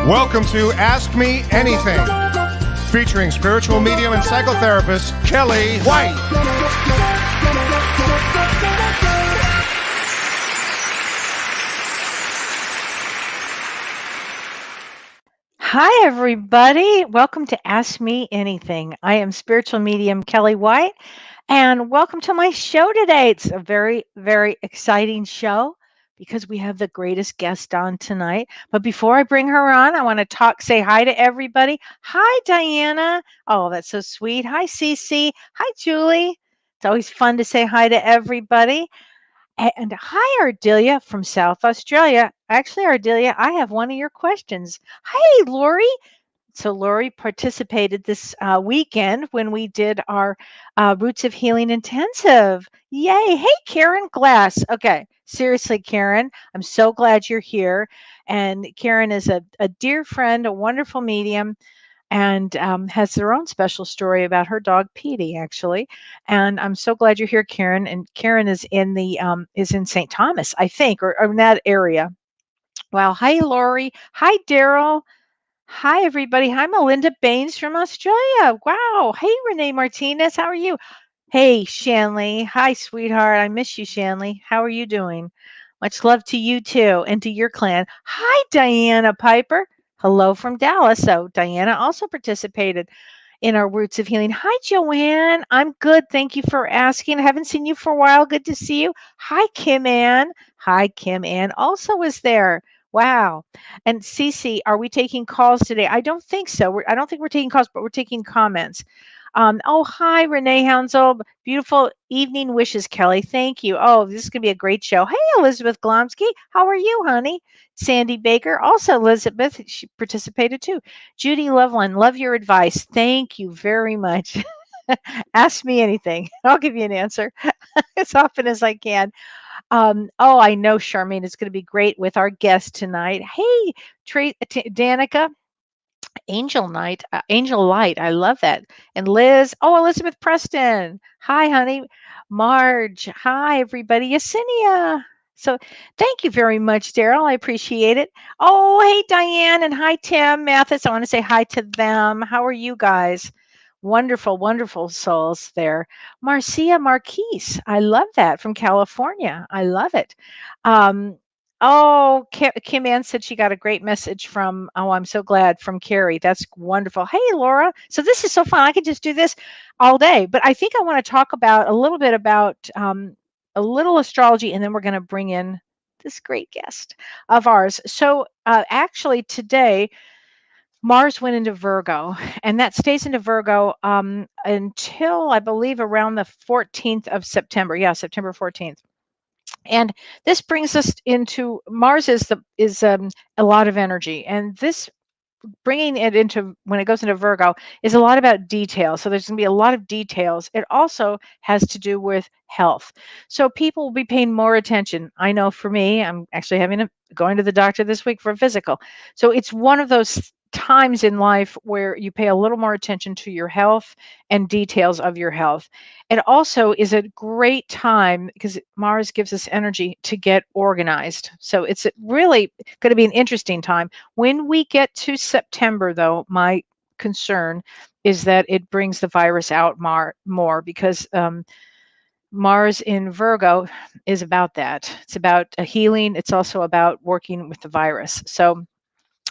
Welcome to Ask Me Anything, featuring spiritual medium and psychotherapist Kellee White. Hi, everybody. Welcome to Ask Me Anything. I am spiritual medium Kellee White, and welcome to my show today. It's a very, very exciting show because we have the greatest guest on tonight. But before I bring her on, I want to say hi to everybody. Hi, Diana. Oh, that's so sweet. Hi, Cece. Hi, Julie. It's always fun to say hi to everybody. And hi, Ardelia from South Australia. Actually, Ardelia, I have one of your questions. Hey, Lori. So Lori participated this weekend when we did our Roots of Healing Intensive. Yay. Hey, Karen Glass. Okay. Seriously, Karen, I'm so glad you're here. And Karen is a dear friend, a wonderful medium, and has their own special story about her dog Petey, actually. And I'm so glad you're here, Karen. And Karen is in St. Thomas, I think, or in that area. Wow. Hi, Lori. Hi, Daryl. Hi, everybody. Hi, Melinda Baines from Australia. Wow. Hey, Renee Martinez. How are you? Hey, Shanley. Hi, sweetheart. I miss you, Shanley. How are you doing? Much love to you, too, and to your clan. Hi, Diana Piper. Hello from Dallas. So, Diana also participated in our Roots of Healing. Hi, Joanne. I'm good. Thank you for asking. I haven't seen you for a while. Good to see you. Hi, Kim Ann. Hi, Kim Ann also was there. Wow. And Cece, are we taking calls today? I don't think so. I don't think we're taking calls, but we're taking comments. Oh, hi, Renee Hounsel. Beautiful evening wishes, Kellee. Thank you. Oh, this is going to be a great show. Hey, Elizabeth Glomsky. How are you, honey? Sandy Baker. Also, Elizabeth, she participated too. Judy Loveland, love your advice. Thank you very much. Ask me anything. I'll give you an answer as often as I can. Oh, I know Charmaine is going to be great with our guest tonight. Hey, Danica. Angel Light. I love that. And Liz. Oh, Elizabeth Preston. Hi, honey. Marge. Hi, everybody. Yesenia. So thank you very much, Daryl. I appreciate it. Oh, hey, Diane. And hi, Tim Mathis. I want to say hi to them. How are you guys? Wonderful, wonderful souls there. Marcia Marquise. I love that from California. I love it. Um, Oh, Kim Ann said she got a great message from, oh, I'm so glad, from Carrie. That's wonderful. Hey, Laura. So this is so fun. I could just do this all day. But I think I want to talk about a little bit about a little astrology, and then we're going to bring in this great guest of ours. So actually, today, Mars went into Virgo, and that stays into Virgo until I believe around the 14th of September. Yeah, September 14th. And this brings us into Mars is a lot of energy, and this bringing it into when it goes into Virgo is a lot about details. So there's going to be a lot of details. It also has to do with health. So people will be paying more attention. I know for me, I'm actually going to the doctor this week for a physical. So it's one of those times in life where you pay a little more attention to your health and details of your health. It also is a great time because Mars gives us energy to get organized. So it's really going to be an interesting time. When we get to September, though, my concern is that it brings the virus out more because Mars in Virgo is about that. It's about a healing. It's also about working with the virus. So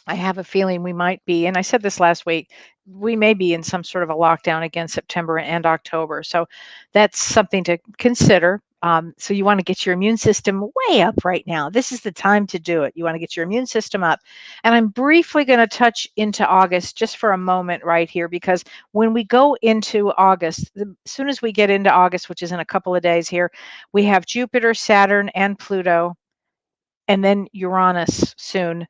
I have a feeling we might be, and I said this last week, we may be in some sort of a lockdown again September and October. So that's something to consider. So you want to get your immune system way up right now. This is the time to do it. You want to get your immune system up. And I'm briefly going to touch into August just for a moment right here, because when we go into August, as soon as we get into August, which is in a couple of days here, we have Jupiter, Saturn, and Pluto, and then Uranus soon,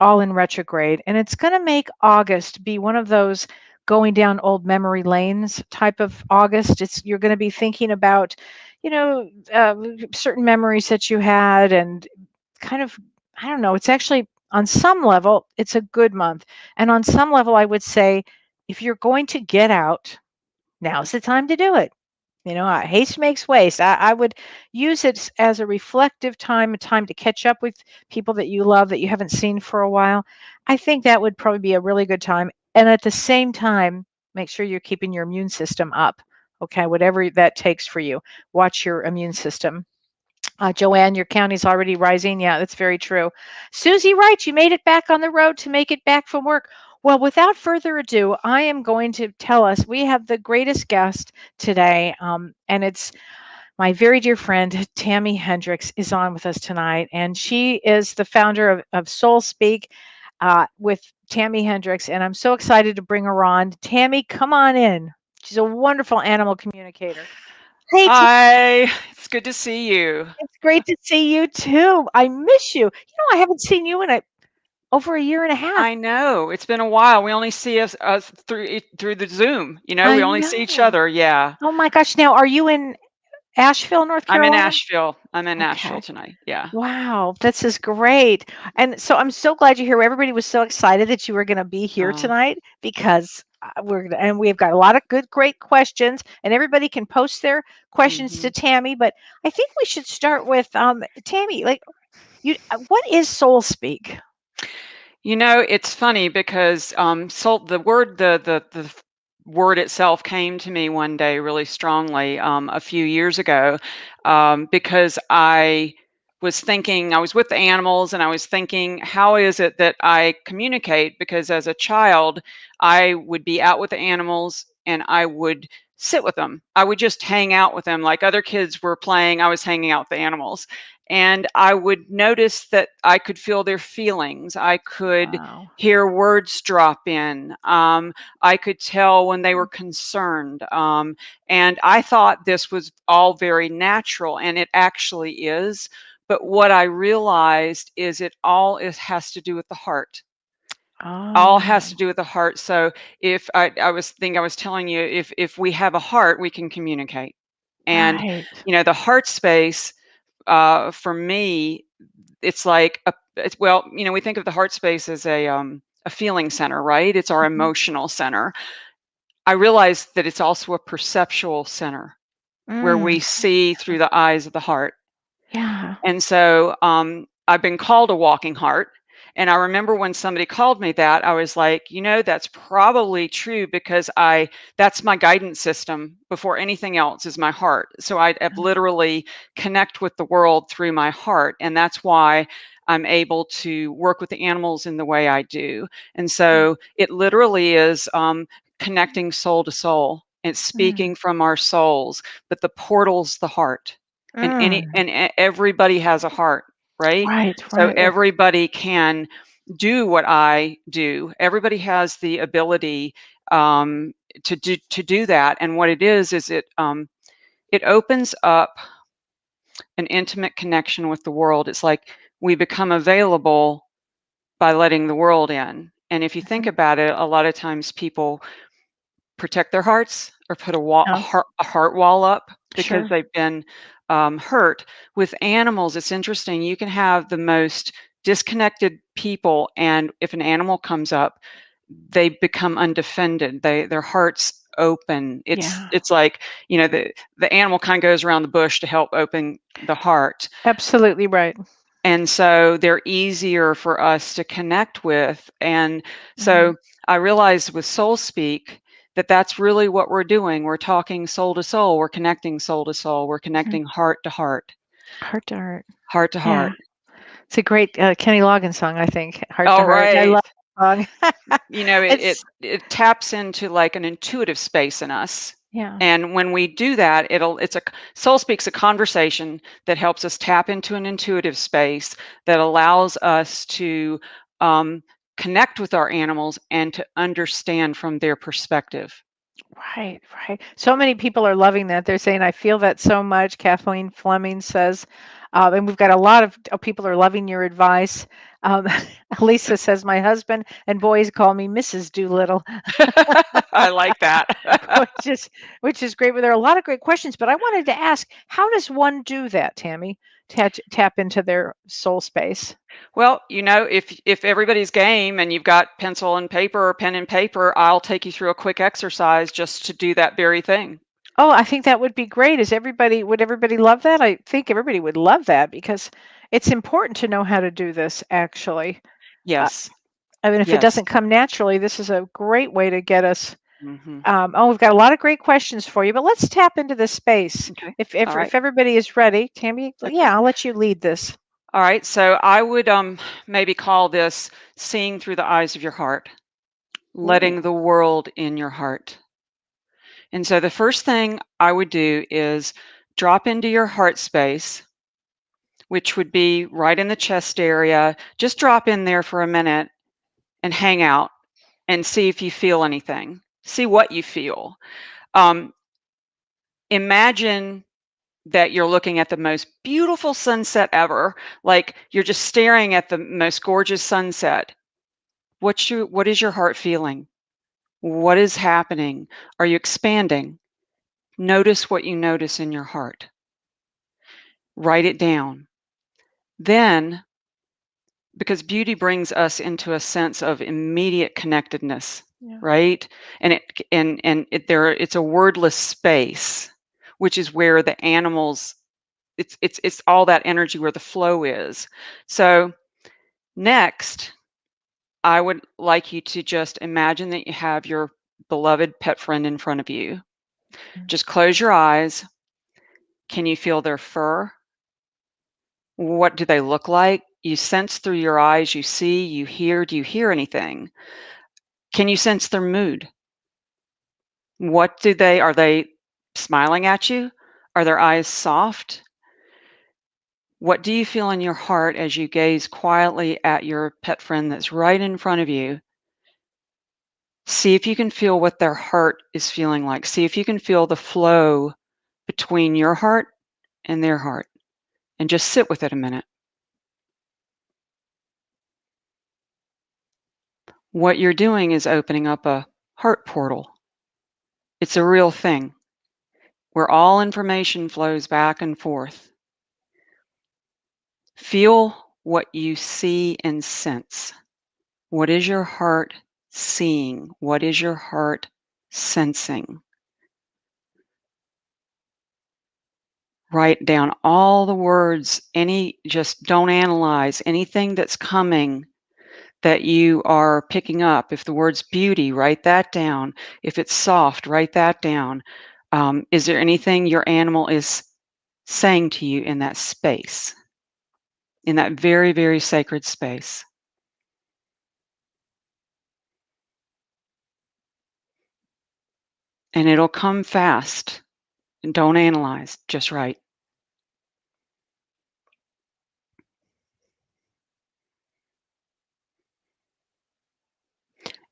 all in retrograde. And it's going to make August be one of those going down old memory lanes type of August. You're going to be thinking about, certain memories that you had, and kind of, I don't know, it's actually on some level, it's a good month. And on some level, I would say, if you're going to get out, now's the time to do it. Haste makes waste. I would use it as a reflective time, a time to catch up with people that you love that you haven't seen for a while. I think that would probably be a really good time. And at the same time, make sure you're keeping your immune system up. Okay, whatever that takes for you, watch your immune system. Joanne, your county's already rising. Yeah, that's very true. Susie Wright, you made it back on the road to make it back from work. Well, without further ado, I am going to tell us we have the greatest guest today, and it's my very dear friend Tami Hendrix is on with us tonight, and she is the founder of Soul Speak with Tami Hendrix, and I'm so excited to bring her on. Tami, come on in. She's a wonderful animal communicator. Hey, Hi, it's good to see you. it's great to see you too. I miss you. I haven't seen you in over a year and a half. I know it's been a while. We only see us through the Zoom. We I only see each know. other. Yeah, Oh my gosh. Now, are you in Asheville, North I'm in Carolina? Asheville. I'm in Nashville Okay. tonight. Yeah. Wow, this is great. And so I'm so glad you're here. Everybody was so excited that you were going to be here Uh, tonight because we've got a lot of great questions, and everybody can post their questions to mhm. Tami. But I think we should start with Tami. Like, what is Soul Speak? It's funny because soul, the word itself came to me one day really strongly a few years ago because I was with the animals and I was thinking, how is it that I communicate? Because as a child, I would be out with the animals and I would sit with them. I would just hang out with them like other kids were playing. I was hanging out with the animals and I would notice that I could feel their feelings. I could Wow. hear words drop in. I could tell when they were concerned. And I thought this was all very natural, and it actually is. But what I realized is has to do with the heart. All has Oh, to do with the heart. So if I was telling you, if we have a heart, we can communicate. And right. the heart space for me, it's like we think of the heart space as a feeling center, right? It's our Mhm. emotional center. I realize that it's also a perceptual center where we Mm, see through the eyes of the heart. yeah. And so I've been called a walking heart. And I remember when somebody called me that, I was like, that's probably true because that's my guidance system before anything else is my heart. So I literally connect with the world through my heart. And that's why I'm able to work with the animals in the way I do. And so it literally is connecting soul to soul. It's Mm, speaking from our souls, but the portal's the heart, and mm. everybody has a heart, right? Right, So right, right. everybody can do what I do. Everybody has the ability um, to do that. And what it is it opens up an intimate connection with the world. It's like we become available by letting the world in. And if you think Mhm. about it, a lot of times people protect their hearts or put Yeah, a heart wall up because sure. they've been hurt. With animals, it's interesting. You can have the most disconnected people, and if an animal comes up, they become undefended. Their hearts open. It's Yeah, it's like the animal kind of goes around the bush to help open the heart, absolutely right. and so they're easier for us to connect with. And Mm, so I realized with Soul Speak that that's really what we're doing. We're talking soul to soul, we're connecting soul to soul, we're mhm. connecting heart to heart, Heart to heart. heart to Yeah, heart. it's a great Kenny Loggins song, I think. Heart to All heart. I right. love that song. It, it It's it taps into like an intuitive space in us. yeah, And when we do that, Soul Speak's a conversation that helps us tap into an intuitive space that allows us to um, connect with our animals and to understand from their perspective. right, right. So many people are loving that. They're saying, I feel that so much. Kathleen Fleming says, and we've got a lot of people are loving your advice. Um, Lisa says, my husband and boys call me Mrs. Doolittle. I like that. which is which is great. But there are a lot of great questions. But I wanted to ask, how does one do that, Tami? Tap into their soul space. Well, if everybody's game and you've got pencil and paper or pen and paper, I'll take you through a quick exercise just to do that very thing. Oh, I think that would be great. Would everybody love that? I think everybody would love that because it's important to know how to do this actually. Uh, Yes. I mean, if it Yes. doesn't come naturally, this is a great way to get us. Mhm. Oh, we've got a lot of great questions for you, but let's tap into this space. Okay. If All if right. if everybody is ready, Tammy, Okay. yeah, I'll let you lead this. All right. So I would maybe call this seeing through the eyes of your heart, Ooh. letting the world in your heart. And so the first thing I would do is drop into your heart space, which would be right in the chest area. Just drop in there for a minute and hang out and see if you feel anything. See what you feel. Um, Imagine that you're looking at the most beautiful sunset ever, like you're just staring at the most gorgeous sunset. What is your heart feeling? What is happening? Are you expanding? Notice what you notice in your heart. Write it down. Then, because beauty brings us into a sense of immediate connectedness, Yeah. right? It's a wordless space, which is where the animals it's all that energy where the flow is. So next, I would like you to just imagine that you have your beloved pet friend in front of you. Mm. Just close your eyes. Can you feel their fur? What do they look like? You sense through your eyes, you see, you hear. Do you hear anything? Can you sense their mood? Are they smiling at you? Are their eyes soft? What do you feel in your heart as you gaze quietly at your pet friend that's right in front of you? See if you can feel what their heart is feeling like. See if you can feel the flow between your heart and their heart. And just sit with it a minute. What you're doing is opening up a heart portal. It's a real thing where all information flows back and forth. Feel what you see and sense. What is your heart seeing? What is your heart sensing? Write down all the words, just don't analyze anything that's coming that you are picking up. If the word's beauty, write that down. If it's soft, write that down. Is there anything your animal is saying to you in that space, in that very, very sacred space? And it'll come fast. And don't analyze, just write.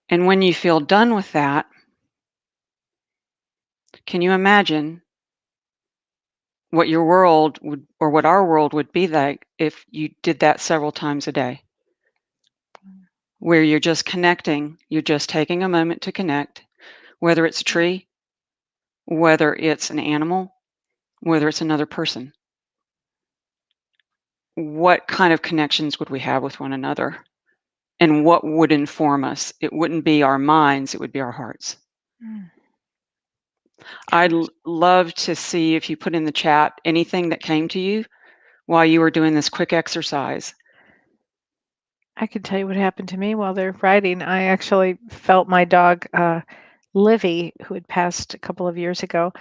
And when you feel done with that, can you imagine what your world would, or what our world would be like if you did that several times a day, where you're just connecting, you're just taking a moment to connect, whether it's a tree, whether it's an animal, whether it's another person. What kind of connections would we have with one another? And what would inform us? It wouldn't be our minds, it would be our hearts. Mm. I'd love to see if you put in the chat anything that came to you while you were doing this quick exercise. I can tell you what happened to me while they're riding. I actually felt my dog, Livy, who had passed a couple of years ago,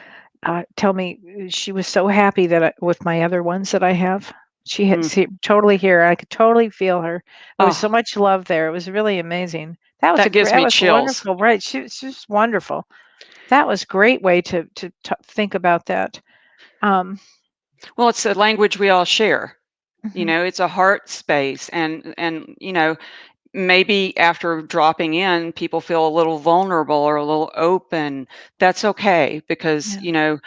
tell me she was so happy that with my other ones that I have, Mm. totally here. I could totally feel her. There was so Oh, much love there. It was really amazing. that gives That me was chills. wonderful. Right? She was wonderful. That was a great way to think about that. Um, Well, it's a language we all share. mhm, It's a heart space, and maybe after dropping in, people feel a little vulnerable or a little open. That's okay because, yeah,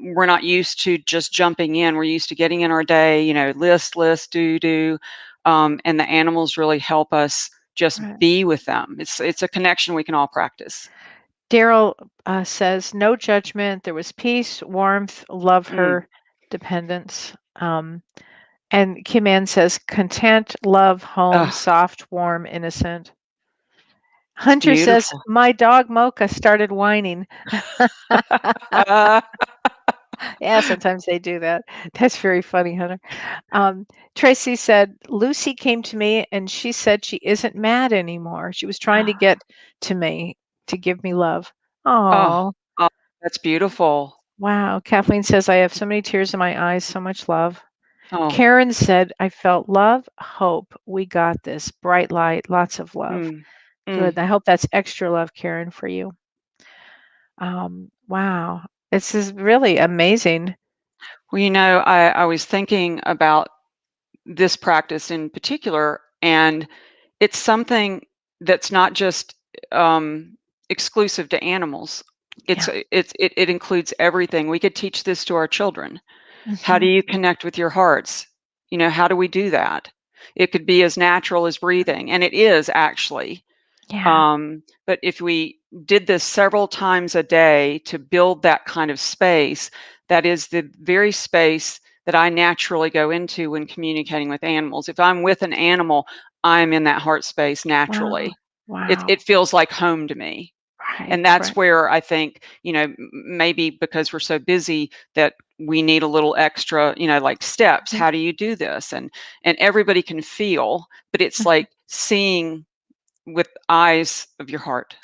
we're not used to just jumping in. We're used to getting in our day, list, do. And the animals really help us just right. be with them. It's a connection we can all practice. Daryl says, no judgment. There was peace, warmth, love Mm. her, dependence. And Kim Ann says, content, love, home, Oh, soft, warm, innocent. Hunter says, Beautiful. my dog Mocha started whining. Uh, Yeah, sometimes they do that. That's very funny, Hunter. Tracy said, Lucy came to me and she said she isn't mad anymore. She was trying to get to me to give me love. oh, Oh, oh, that's beautiful. wow. Kathleen says, I have so many tears in my eyes, so much love. Oh, Karen said, I felt love, hope. We got this. Bright light, lots of love. mm, mm. Good. I hope that's extra love, Karen, for you. Wow. This is really amazing. Well, I was thinking about this practice in particular, and it's something that's not just um, exclusive to animals. Yeah. It includes everything. We could teach this to our children. How do Hmm. you connect with your hearts? How do we do that? It could be as natural as breathing, and it is actually. Yeah. But if we did this several times a day to build that kind of space, that is the very space that I naturally go into when communicating with animals. If I'm with an animal, I'm in that heart space Wow. naturally. It, Wow. it feels like home to me. Right. And that's Right. where I think, maybe because we're so busy that we need a little extra, like steps. Mhm. How do you do this? And everybody can feel, but it's Mhm. like seeing with eyes of your heart.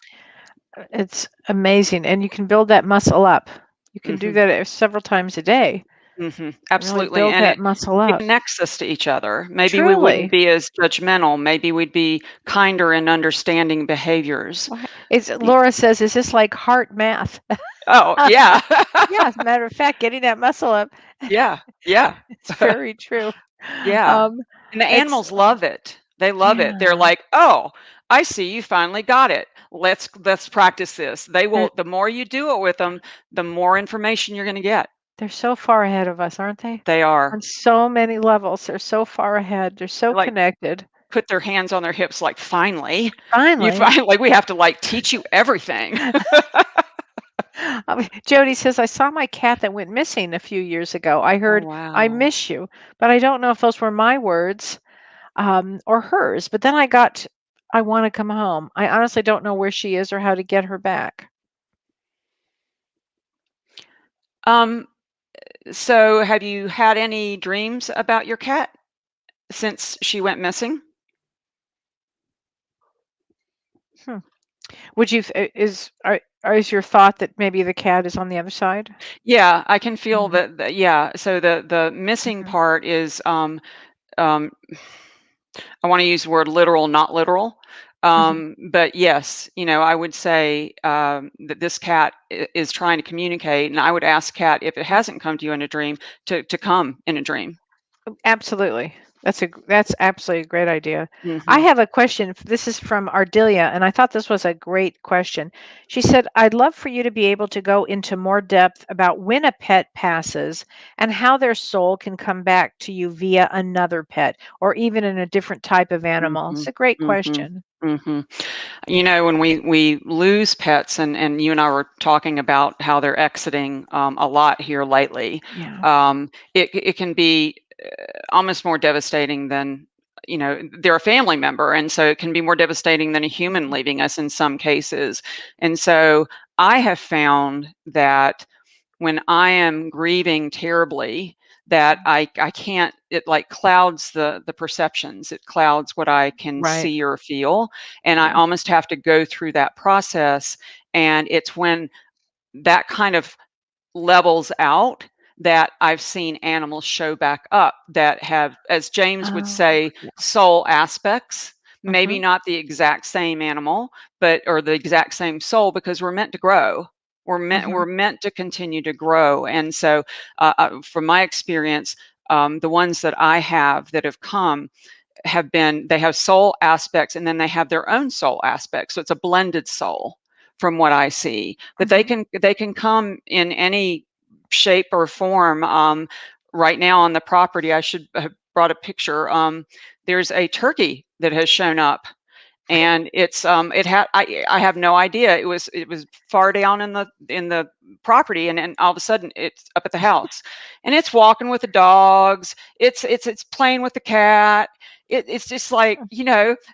It's amazing. And you can build that muscle up. You can do Mhm, that several times a day mhm, and really absolutely, build and that it muscle up. connects us to each other. Maybe we wouldn't Truly. be as judgmental, maybe we'd be kinder in understanding behaviors. Why- It's Y Laura says, is this like heart math? Oh, yeah. Yeah, as a matter of fact, getting that muscle up. Yeah, yeah. It's very true. Yeah, Um, and the it's animals love it. They love it. They're yeah. like, "Oh, I see you finally got it. Let's practice this." They're The more you do it with them, the more information you're gonna get. they're so far ahead of us, aren't they? They are. On so many levels. They're so far ahead. They're so Like connected. put their hands on their hips like, "Finally, you Finally. finally we have to, like, teach you everything." I mean, Jody says, I saw my cat that went missing a few years ago. I Oh, heard, I wow. miss you, but I don't know if those were my words or hers. But then I want to come home. I honestly don't know where she is or how to get her back. Um, so have you had any dreams about your cat since she went missing? Hmm. Would you, is your thought that maybe the cat is on the other side? Yeah, I can feel Hmm. that, yeah, so the missing Hmm. part is, um, I wanna use the word literal, not literal. Hmm. But yes, I would say, that this cat is trying to communicate, and I would ask cat, if it hasn't come to you in a dream, to come in a dream. Absolutely. That's absolutely a great idea. I Mhm. have a question. This is from Ardelia, and I thought this was a great question. She said, I'd love for you to be able to go into more depth about when a pet passes and how their soul can come back to you via another pet or even in a different type of animal. It's Mhm. a great Mhm. question. Mhm. When we lose pets, and you and I were talking about how they're exiting a lot here lately, Yeah. it can be almost more devastating than, they're a family member, and so it can be more devastating than a human Mhm. leaving us in some cases. And so I have found that when I am grieving terribly, that I can't, it like clouds the perceptions. It clouds what I can Right. see or feel. And I Yeah. almost have to go through that process. And it's when that kind of levels out that I've seen animals show back up that have, as James would Oh, say, yeah. soul aspects. Maybe Hmm. not the exact same animal, but or the exact same soul, because we're meant to grow. We're Hmm. meant to continue to grow. And so, from my experience, the ones that I have that have come they have soul aspects, and then they have their own soul aspects. So it's a blended soul from what I see. But Hmm. they can come in any shape or form. Right now on the property, I should have brought a picture. There's a turkey that has shown up, and I have no idea. It was far down in the property, and then all of a sudden it's up at the house, and it's walking with the dogs. It's playing with the cat. It's just like,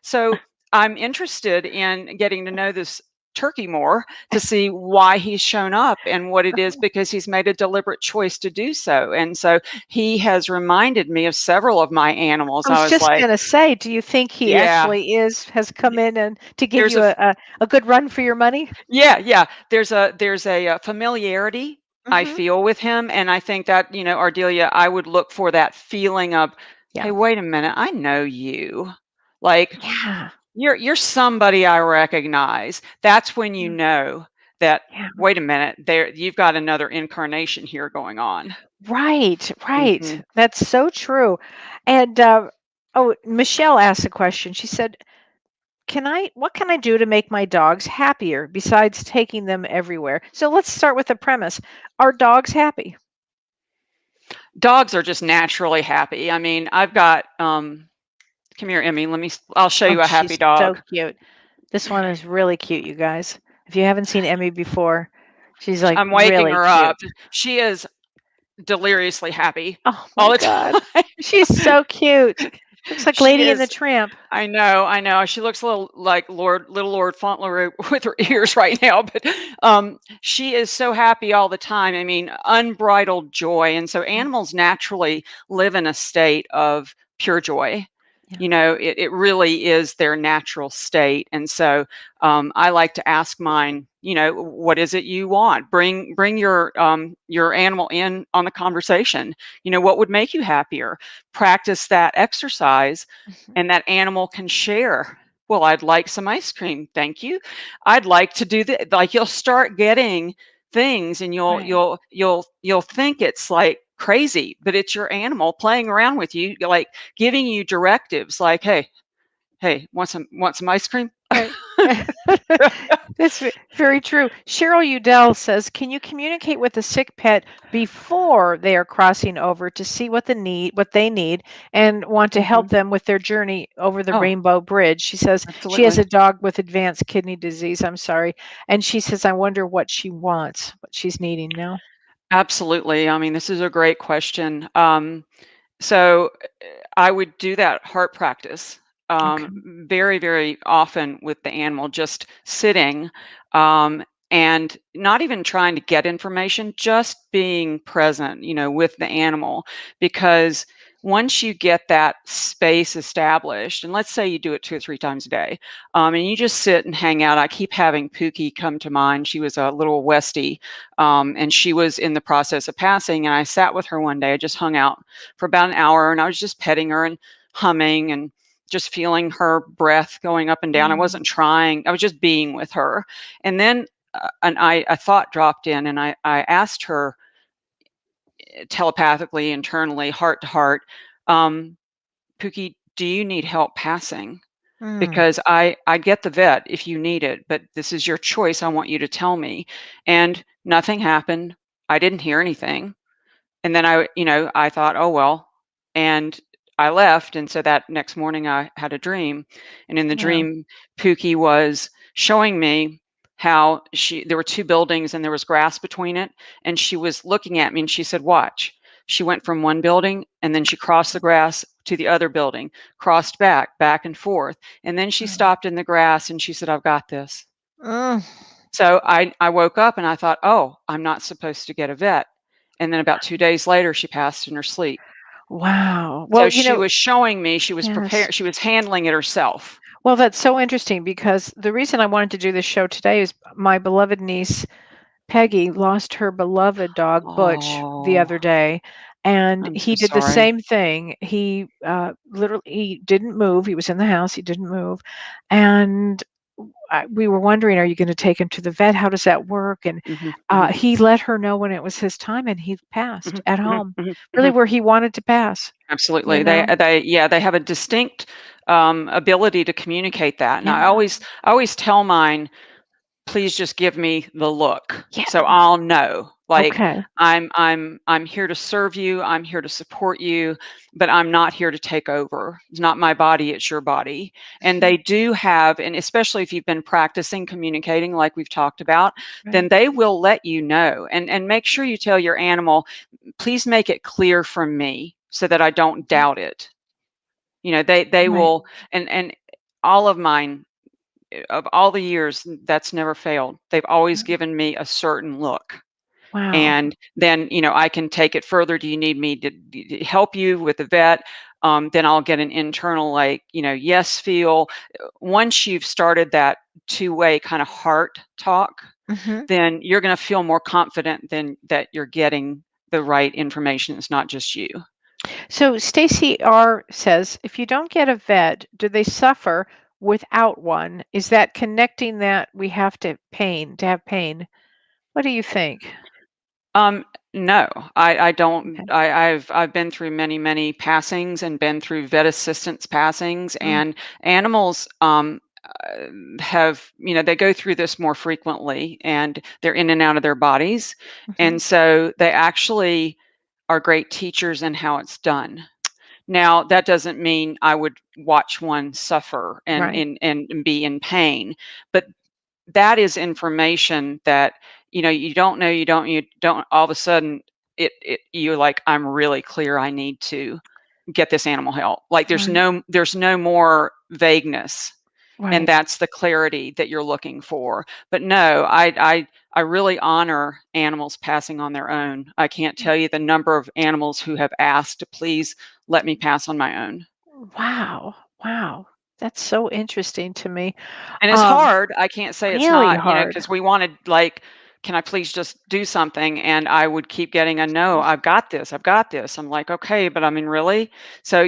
so I'm interested in getting to know this turkey more to see why he's shown up and what it is, because he's made a deliberate choice to do so. And so he has reminded me of several of my animals. I was I was just like, gonna say, do you think he yeah, actually has come in and to give there's you a good run for your money? yeah. There's a familiarity I Mhm. feel with him, and I think that, Ardelia, I would look for that feeling of, hey, Yeah. wait a minute, I know you. Like, Yeah. you're somebody I recognize. That's when you Yeah. know that, Yeah. wait a minute, there you've got another incarnation here going on. Right, right. Mhm. That's so true. And oh, Michelle asked a question. She said, what can I do to make my dogs happier besides taking them everywhere? So let's start with the premise. Are dogs happy? Dogs are just naturally happy. I mean, I've got come here, Emmy. I'll show Oh, you a happy she's so dog. cute. This one is really cute, you guys. If you haven't seen Emmy before, she's like I'm waking really her cute. up. She is deliriously happy Oh my all the God. time. She's so cute. Looks like She Lady and the is Tramp. I know. She looks a little like little Lord Fauntleroy with her ears right now, but she is so happy all the time. I mean, unbridled joy. And so Mm, animals naturally live in a state of pure joy. yeah. It really is their natural state. And so I like to ask mine, what is it you want? Bring your animal in on the conversation. What would make you happier? Practice that exercise, Mhm. and that animal can share. Well, I'd like some ice cream, thank you. I'd like to do that. Like, you'll start getting things, and you'll Right. you'll you'll you'll think it's like crazy, but it's your animal playing around with you, like giving you directives, like, hey, want some ice cream. Right. That's very true. Cheryl Udell says, "Can you communicate with a sick pet before they are crossing over to see what they need, and want to help Mhm. them with their journey over the Oh, Rainbow Bridge?" She says she has absolutely. a dog with advanced kidney disease. I'm sorry, and she says, "I wonder what she wants, what she's needing now." Absolutely. I mean, this is a great question. So I would do that heart practice Okay. very, very often with the animal, just sitting um, and not even trying to get information, just being present, with the animal. Because once you get that space established, and let's say you do it 2 or 3 times a day, and you just sit and hang out. I keep having Pookie come to mind. She was a little Westie, and she was in the process of passing. And I sat with her one day. I just hung out for about an hour, and I was just petting her and humming and just feeling her breath going up and down. I Mm, wasn't trying, I was just being with her. And then a thought dropped in, and I asked her telepathically, internally, heart to heart, um, Pookie, do you need help passing? mm, Because I get the vet if you need it, but this is your choice. I want you to tell me. And nothing happened. I didn't hear anything. And then I thought, oh well, and I left. And so that next morning I had a dream, and in the yeah. dream, Pookie was showing me how there were two buildings and there was grass between it, and she was looking at me and she said, watch. She went from one building, and then she crossed the grass to the other building, crossed back and forth, and then she Mm, stopped in the grass and she said, I've got this. mm. So I woke up and I thought, "Oh, I'm not supposed to get a vet." And then about 2 days later, she passed in her sleep. Wow. So Well, she was showing me she was yes. prepared, she was handling it herself. Well, that's so interesting because the reason I wanted to do this show today is my beloved niece Peggy lost her beloved dog Butch the Oh, other day, and I'm so he did the sorry. same thing. He literally he didn't move. He was in the house. He didn't move, and we were wondering, are you going to take him to the vet? How does that work? And Mhm, mhm, he let her know when it was his time, and he passed mhm, at mhm, home, mhm, really mhm. where he wanted to pass. You Absolutely. They know? they yeah, they have a distinct ability to communicate that. And I Yeah. always I always tell mine, please just give me the look Yeah. so I'll know. Like, Okay. I'm here to serve you, I'm here to support you, but I'm not here to take over. It's not my body, it's your body. And Mhm. they do have, and especially if you've been practicing communicating like we've talked about, Right. then they will let you know. And make sure you tell your animal, please make it clear from me so that I don't Mhm. doubt it. They Right. will, and all of mine, of all the years, that's never failed. They've always Mm. given me a certain look. Wow. And then, I can take it further. Do you need me to help you with the vet? Then I'll get an internal, like, yes feel. Once you've started that two-way kind of heart talk, Mhm. then you're going to feel more confident than that you're getting the right information. It's not just you. So Stacy R says, if you don't get a vet, do they suffer without one? Is that connecting that we have to have pain? What do you think? Um, no, I don't. Okay. I've been through many, many passings and been through vet assistance passings, Mm, and animals have, they go through this more frequently, and they're in and out of their bodies, mhm. and so they actually are great teachers in how it's done. Now, that doesn't mean I would watch one suffer and Right. and be in pain, but that is information that, you don't all of a sudden, you're like, I'm really clear, I need to get this animal help. Like, Right. there's no more vagueness, and Right. that's the clarity that you're looking for. But no, I really honor animals passing on their own. I can't tell you the number of animals who have asked to please let me pass on my own. Wow. Wow. That's so interesting to me. And it's Um, hard. I can't say it's really not, hard. because we wanted, like, "Can I please just do something?" And I would keep getting a, "No, I've got this, I've got this." I'm like, "Okay, but I mean, really?" So,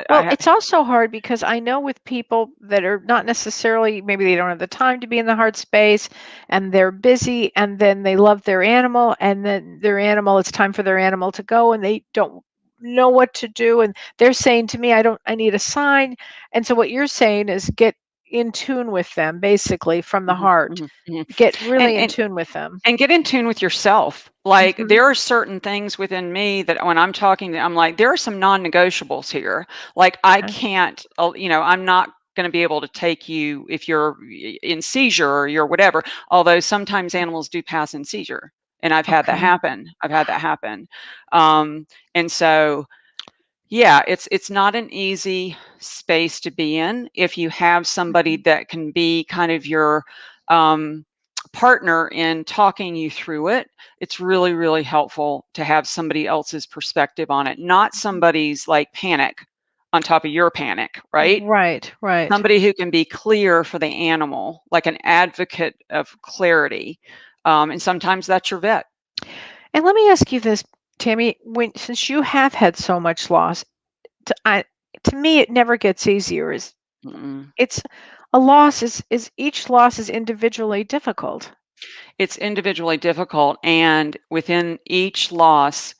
Well, I it's also hard because I know with people that are not necessarily, maybe they don't have the time to be in the heart space and they're busy and then they love their animal and then their animal, it's time for their animal to go and they don't know what to do. And they're saying to me, I need a sign. And so what you're saying is get in tune with them basically from the Mhm, heart, mhm, mhm. get And really in and tune with them. And get in tune with yourself. Like, Hmm. there are certain things within me that when I'm talking I'm like, there are some non-negotiables here. Like, I Okay. can't, I'm not going to be able to take you if you're in seizure or you're whatever. Although sometimes animals do pass in seizure, and I've had that Okay. happen. I've had that happen. And so, yeah, it's not an easy space to be in. If you have somebody Mhm. that can be kind of your um, partner in talking you through it, it's really, really helpful to have somebody else's perspective on it, not somebody's like panic on top of your panic, right? Right, right. Somebody who can be clear for the animal, like an advocate of clarity. And sometimes that's your vet. And let me ask you this, Tammy, since you have had so much loss, to, I, to me it never gets easier. Mm-mm. It's a loss is each loss is individually difficult. It's individually difficult, and within each loss,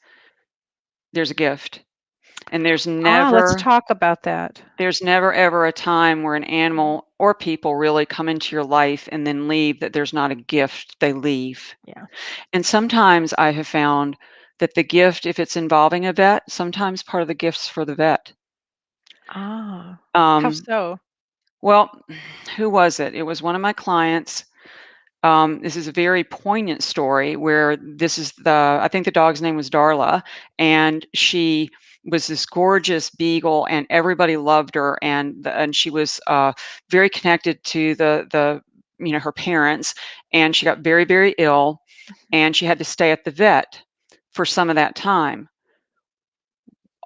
there's a gift. And Ah, let's talk about that. there's never ever a time where an animal or people really come into your life and then leave that there's not a gift they leave. Yeah. And sometimes I have found that the gift, if it's involving a vet, sometimes part of the gift's for the vet. Ah, how Um, so? well, who was it? It was one of my clients. This is a very poignant story where I think the dog's name was Darla, and she was this gorgeous beagle, and everybody loved her, and she was very connected to her parents, and she got very, very ill, and she had to stay at the vet for some of that time.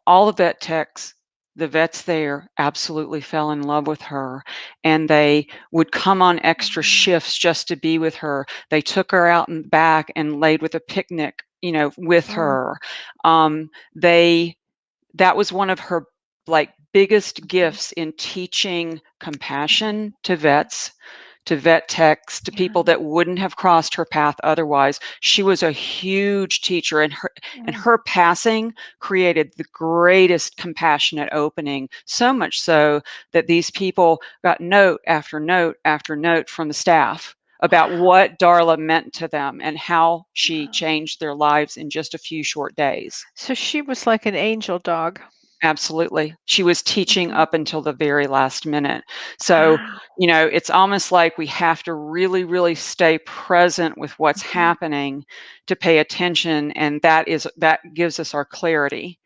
All the vet techs, the vets there absolutely fell in love with her, and they would come on extra Mhm. shifts just to be with her. They took her out in the back and laid with a picnic, with Mm, her. They That was one of her, like, biggest mhm. gifts in teaching compassion to vets, to vet techs, to Yeah. people that wouldn't have crossed her path otherwise. She was a huge teacher, and Mm. her passing created the greatest compassionate opening, so much so that these people got note after note after note from the staff about Wow. what Darla meant to them and how she Wow. changed their lives in just a few short days. So she was like an angel dog. Absolutely. She was teaching Mhm. up until the very last minute. So, Wow. it's almost like we have to really, really stay present with what's Mhm. happening to pay attention. And that gives us our clarity.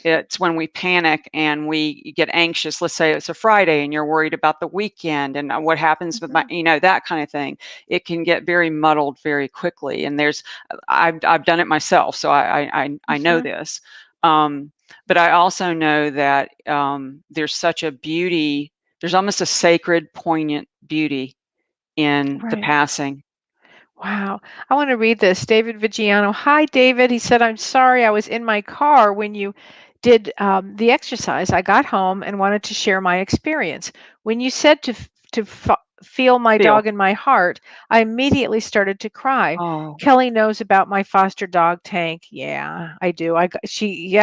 It's when we panic and we get anxious. Let's say it's a Friday and you're worried about the weekend and what happens with my, that kind of thing. It can get very muddled very quickly. And I've done it myself, so I know this. But I also know that there's such a beauty. There's almost a sacred, poignant beauty in the Right. passing. Wow. I want to read this. David Vigiano. Hi, David. He said, I'm sorry I was in my car when you did the exercise. I got home and wanted to share my experience. When you said feel my Feel. dog in my heart, I immediately started to cry. Oh, Kelly knows about my foster dog Tank. Yeah, I do. He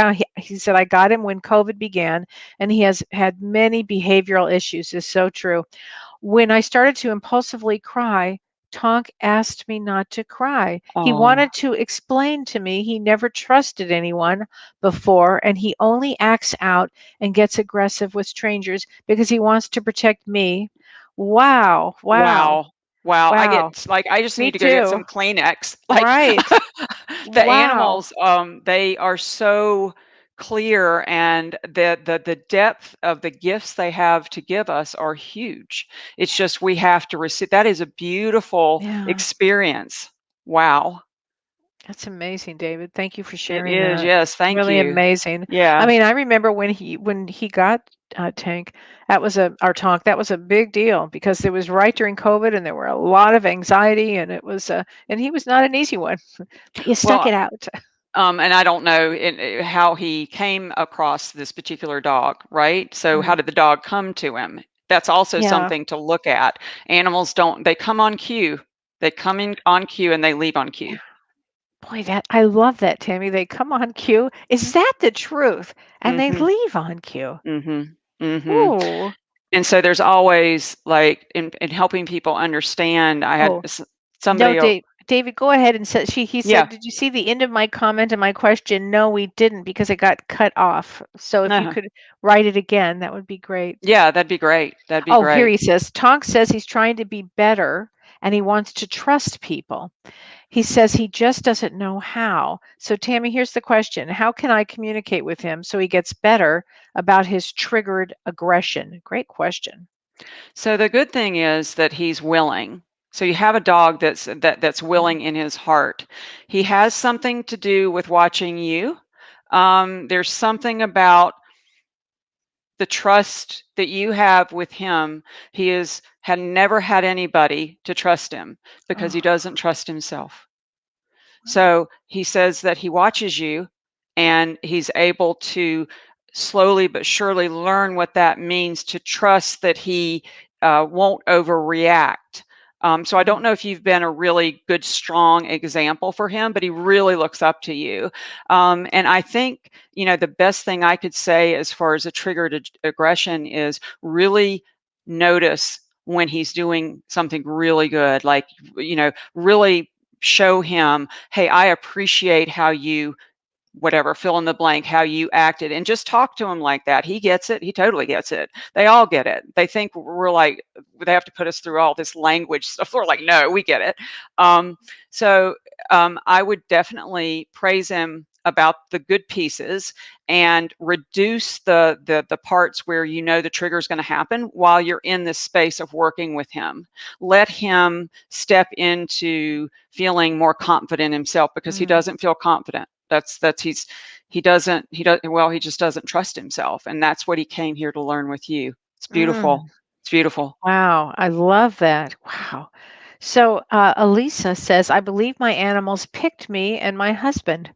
said I got him when COVID began and he has had many behavioral issues. Is so true. When I started to impulsively cry, Tonk asked me not to cry. He oh, wanted to explain to me he never trusted anyone before and he only acts out and gets aggressive with strangers because he wants to protect me. Wow, wow, wow. Wow. wow. I just Me need to go get too. some Kleenex. Like Right. the Wow. animals, they are so clear, and the depth of the gifts they have to give us are huge. It's just we have to receive. That is a beautiful Yeah. experience. Wow. That's amazing, David. Thank you for It sharing is. that. Yes. Thank Really you. amazing. I Yeah. mean, I remember when he got Tank, that was our talk. That was a big deal because it was right during COVID, and there were a lot of anxiety, and it was and he was not an easy one, but you stuck Well, it out. and I don't know how he came across this particular dog, right? So how Mm, did the dog come to him? That's also yeah, something to look at. Animals don't, they come on cue. They come in on cue and they leave on yeah. cue. Boy, that I love that, Tammy. They come on cue. Is that the truth? And they Mhm. leave on cue. Mhm. Mhm. Ooh. And so there's always like in helping people understand, I had Oh, no, somebody David, go ahead and said he yeah. said, "Did you see the end of my comment and my question?" No, we didn't because it got cut off. So if you Uh-huh. could write it again, that would be great. Yeah, that'd be great. That'd be Oh, here great. he says, Tonk says he's trying to be better and he wants to trust people. He says he just doesn't know how. So Tammy, here's the question. How can I communicate with him so he gets better about his triggered aggression? Great question. So the good thing is that he's willing. So you have a dog that's Mm, willing in his heart. He has something to do with watching you. There's something about the trust that you have with him. He had never had anybody to trust him because he oh, doesn't trust himself. wow. So he says that he watches you and he's able to slowly but surely learn what that means to trust that he won't overreact. So I don't Mhm. know if you've been a really good, strong example for him, but he really looks up to you. And I think, the best thing I could say as far as a triggered aggression is really notice when he's doing something really good, like, really show him, hey, I appreciate how you, whatever, fill in the blank, how you acted, and just talk to him like that. He gets it. He totally gets it. They all get it. They think we're like, they have to put us through all this language stuff. We're like, no, we get it. Um, so I would definitely praise him about the good pieces and reduce the parts where the trigger is going to happen while you're in this space of working with him. Let him step into feeling more confident in himself because he Mm, doesn't feel confident. He just doesn't trust himself, and that's what he came here to learn with you. It's beautiful. mm. It's beautiful. Wow, I love that. Wow. So Elisa says, I believe my animals picked me and my husband.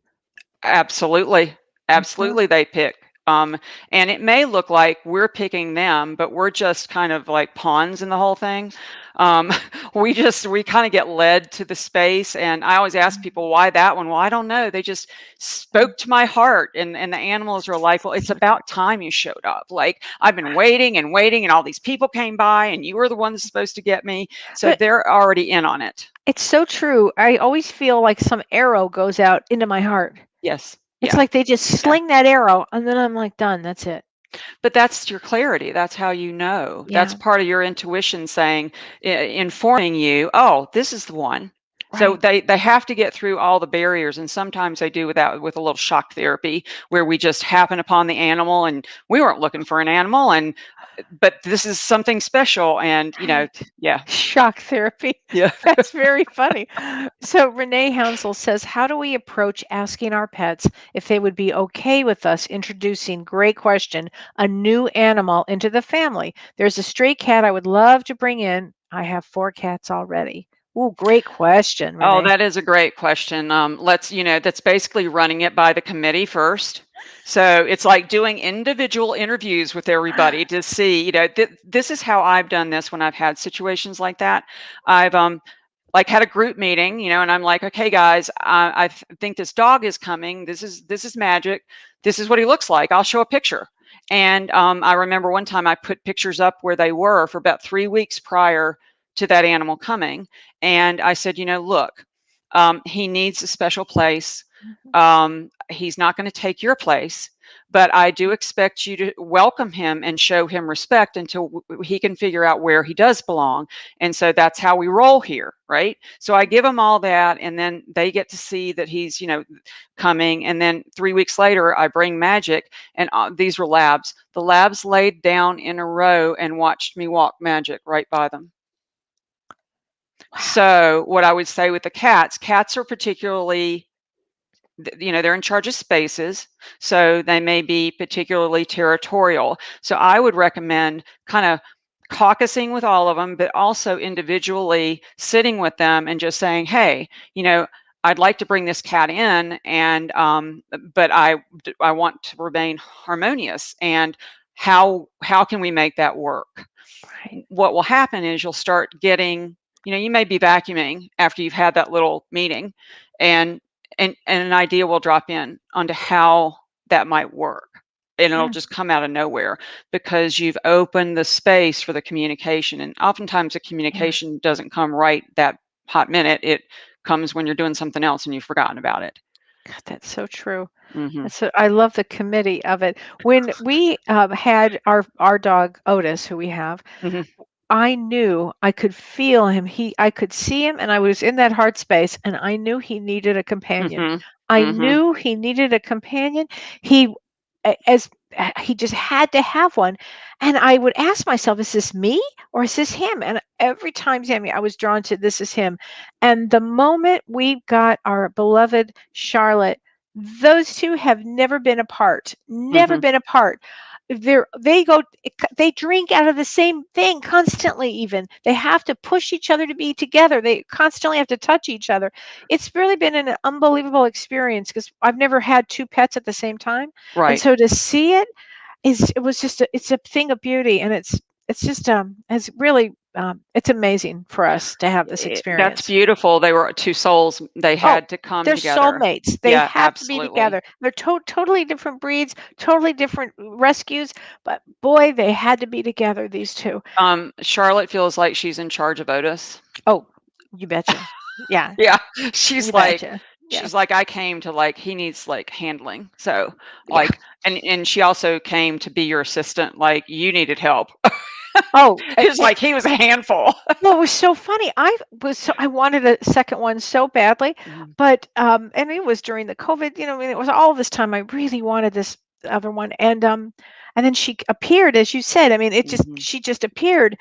Absolutely. Mhm. Absolutely, they pick. And it may look like we're picking them, but we're just kind of like pawns in the whole thing. Um, we kind of get led to the space. And I always ask Mm, people, why that one? Well, I don't know. They just mm. spoke to my heart. And the animals are like, well, it's So true. about time you showed up. Like, I've been waiting and waiting, and all these people came by, and you were the one that's supposed to get me. So But they're already in on it. it's so true. I always feel like some arrow goes out into my heart. Yes. It's Yeah. like they just Yeah. sling that arrow and then I'm like, done. That's it. But that's your clarity. That's how you know. That's Yeah. part of your intuition saying, informing you, oh, this is the one. So Right. they have to get through all the barriers, and sometimes they do without with a little shock therapy where we just happen upon the animal and we weren't looking for an animal, and but this is something special, and Right. yeah, Shock therapy. yeah. That's very funny. So Renee Hounsel says, how do we approach asking our pets if they would be okay with us introducing, great question, a new animal into the family? There's a stray cat I would love to bring in. I have 4 cats already. Oh, great question, Oh, Renee. that is a great question. That's basically running it by the committee first. So it's like doing individual interviews with everybody to see, this is how I've done this when I've had situations like that. I've like had a group meeting, and I'm like, okay, guys, I think this dog is coming. This is magic. This is what he looks like. I'll show a picture. And I remember one time I put pictures up where they were for about 3 weeks prior to that animal coming. And I said, look, he needs a special place. Mhm. He's not going to take your place, but I do expect you to welcome him and show him respect until he can figure out where he does belong. And so that's how we roll here, right? So I give them all that, and then they get to see that he's, coming. And then 3 weeks later, I bring Magic, and these were labs. The labs laid down in a row and watched me walk Magic right by them. Wow. So what I would say with the cats are particularly, they're in charge of spaces, so they may be particularly territorial. So I would recommend kind of caucusing with all of them, but also individually sitting with them and just saying, hey, I'd like to bring this cat in, and but I want to remain harmonious, and how can we make that work? Right. What will happen is you'll start getting, you may be vacuuming after you've had that little meeting, and an idea will drop in onto how that might work, and it'll Yeah. just come out of nowhere because you've opened the space for the communication. And oftentimes the Yeah. communication doesn't come right that hot minute. It comes when you're doing something else and you've forgotten about it. God, that's so true. Hmm. So I love the committee of it. When we had our dog Otis, who we have, Hmm. I knew I could feel him. I could see him, and I was in that heart space, and I knew he needed a companion. Hmm. I Hmm. knew he needed a companion. He, as he just had to have one, and I would ask myself, "Is this me or is this him?" And every time, Sammy, I was drawn to this is him. And the moment we got our beloved Charlotte, those two have never been apart. Never Hmm. been apart. They drink out of the same thing constantly. Even they have to push each other to be together. They constantly have to touch each other. It's really been an unbelievable experience because I've never had 2 pets at the same time, and Right. so to see it was just it's a thing of beauty, and it's just it's really it's amazing for us to have this That's experience. beautiful. They were two souls. They Oh, had to come they're together. soulmates. They Yeah, have to be absolutely. together. They're totally different breeds, totally different rescues, but boy, they had to be together, these 2. Charlotte feels like she's in charge of Otis. Oh, you betcha. Yeah, Yeah, you she's like betcha. Yeah, she's like, I came to, like, he needs, like, handling. So, yeah. like, and she also came to be your assistant, like, you needed help. Oh, It's like he was a handful. well, it was so funny. I wanted a second one so badly, Mhm, but and it was during the COVID, I mean, it was all this time I really wanted this other one, and then she appeared, as you said. I mean, mhm. she just appeared.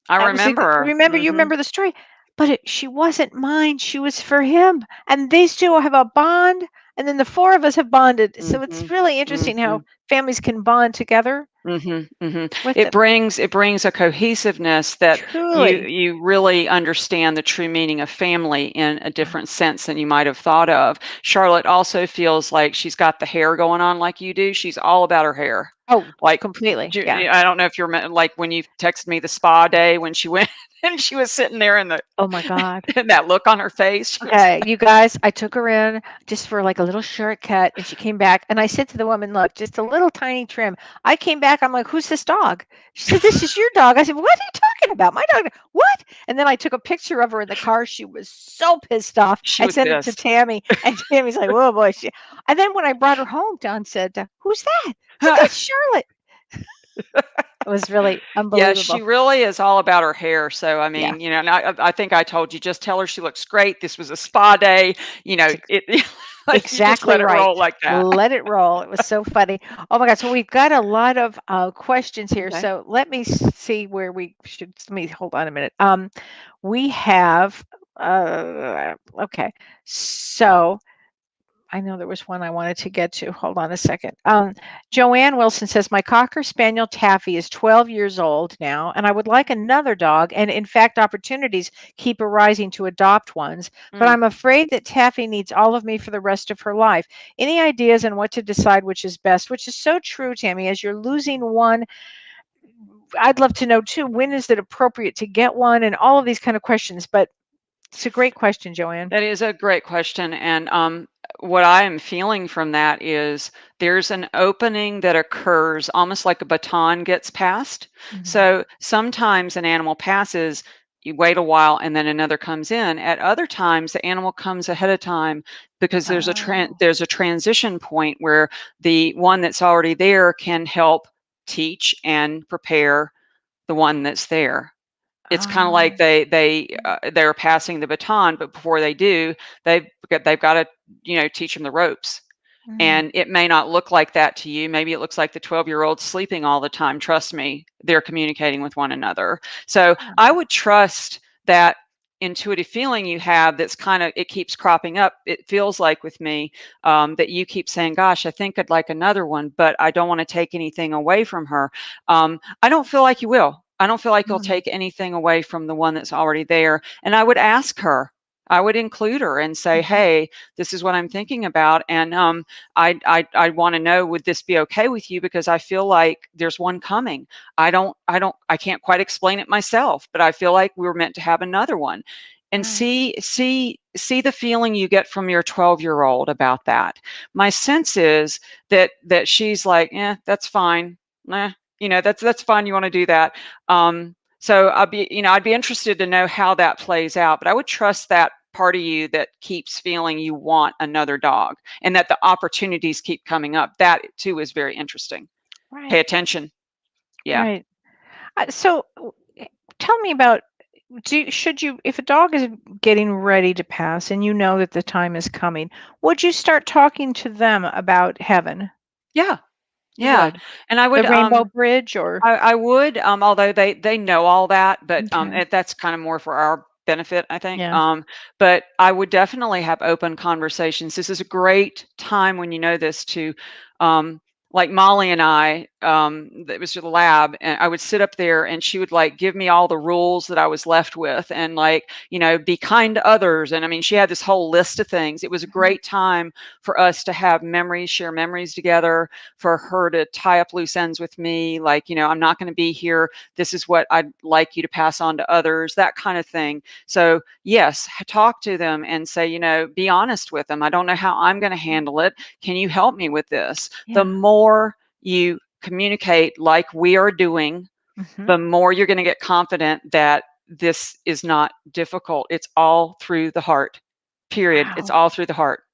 I I was like, remember. remember, you Mhm, remember the story, but she wasn't mine. She was for him, and these 2 have a bond, and then the 4 of us have bonded. So it's mhm, really interesting how mhm. families can bond together Mhm, mhm. with It them. brings a cohesiveness that Truly. you really understand the true meaning of family in a Yeah. different sense than you might have thought of. Charlotte also feels like she's got the hair going on like you do. She's all about her hair. Oh, Like, completely. Yeah. I don't know if you remember, like when you texted me the spa day when she went and she was sitting there in the Oh my God. and that look on her face. She was Okay, you guys, I took her in just for like a little shortcut, and she came back, and I said to the woman, "Look, just a little tiny trim." I came back, I'm like, "Who's this dog?" She said, "This is your dog." I said, "What are you talking about? My dog." What? And then I took a picture of her in the car. She was so pissed off. she I was sent it to pissed. Tammy, and Tammy's like, "Whoa, boy." And then when I brought her home, Don said, "Who's that?" I said, "That's Charlotte." It was really Yeah, unbelievable. she really is all about her hair. So, I Yeah, mean, and I think I told you, just tell her she looks great. This was a spa day. that's It like you just exactly let it right. roll like that. Let it roll. It was so funny. Oh my God. So we've got a lot of questions here. Okay. So let me see where we should, let me hold on a minute. We have, okay. So I know there was one I wanted to get to. Hold on a second. Joanne Wilson says, my Cocker Spaniel Taffy is 12 years old now, and I would like another dog. And in fact, opportunities keep arising to adopt ones. But Mm. I'm afraid that Taffy needs all of me for the rest of her life. Any ideas on what to decide which is best? Which is so true, Tammy. As you're losing one, I'd love to know too, when is it appropriate to get one, and all of these kind of questions. But it's a great question, Joanne. That is a great question. And what I am feeling from that is there's an opening that occurs almost like a baton gets passed. Mhm. So sometimes an animal passes, you wait a while, and then another comes in. At other times, the animal comes ahead of time because Oh. there's a transition point where the one that's already there can help teach and prepare the one that's there. It's kinda like Oh. they're passing the baton, but before they do, they've gotta, teach them the ropes. Mm. And it may not look like that to you. Maybe it looks like the 12-year-old sleeping all the time. Trust me, they're communicating with one another. So I would trust that intuitive feeling you have that's kind of, it keeps cropping up. It feels like with me that you keep saying, gosh, I think I'd like another one, but I don't want to take anything away from her. I don't feel like you will. I don't feel like you'll Mhm. take anything away from the one that's already there. And I would ask her, I would include her and say, Mhm. hey, this is what I'm thinking about. And I want to know, would this be okay with you? Because I feel like there's one coming. I can't quite explain it myself, but I feel like we were meant to have another one. And Right. see the feeling you get from your 12-year-old about that. My sense is that she's like, yeah, that's fine. That's fine. You want to do that. So I'd be interested to know how that plays out, but I would trust that part of you that keeps feeling you want another dog and that the opportunities keep coming up. That too is very interesting. Pay Right. attention. Yeah. Right. So tell me about, should you, if a dog is getting ready to pass and you know that the time is coming, would you start talking to them about heaven? Yeah. You Yeah. would. And I The would rainbow bridge or I would, although they know all that, but okay. that's kind of more for our benefit, I think. Yeah. But I would definitely have open conversations. This is a great time when you know this to, like Molly and I, it was to the lab, and I would sit up there, and she would like give me all the rules that I was left with, and like be kind to others. And I mean, she had this whole list of things. It was a Mhm. great time for us to have memories, share memories together, for her to tie up loose ends with me, like, I'm not going to be here. This is what I'd like you to pass on to others, that kind of thing. So, yes, talk to them and say, be honest with them. I don't know how I'm going to handle it. Can you help me with this? The Yeah. more you communicate like we are doing, Mhm. the more you're going to get confident that this is not difficult. It's all through the heart, period. It's Wow. all through the heart.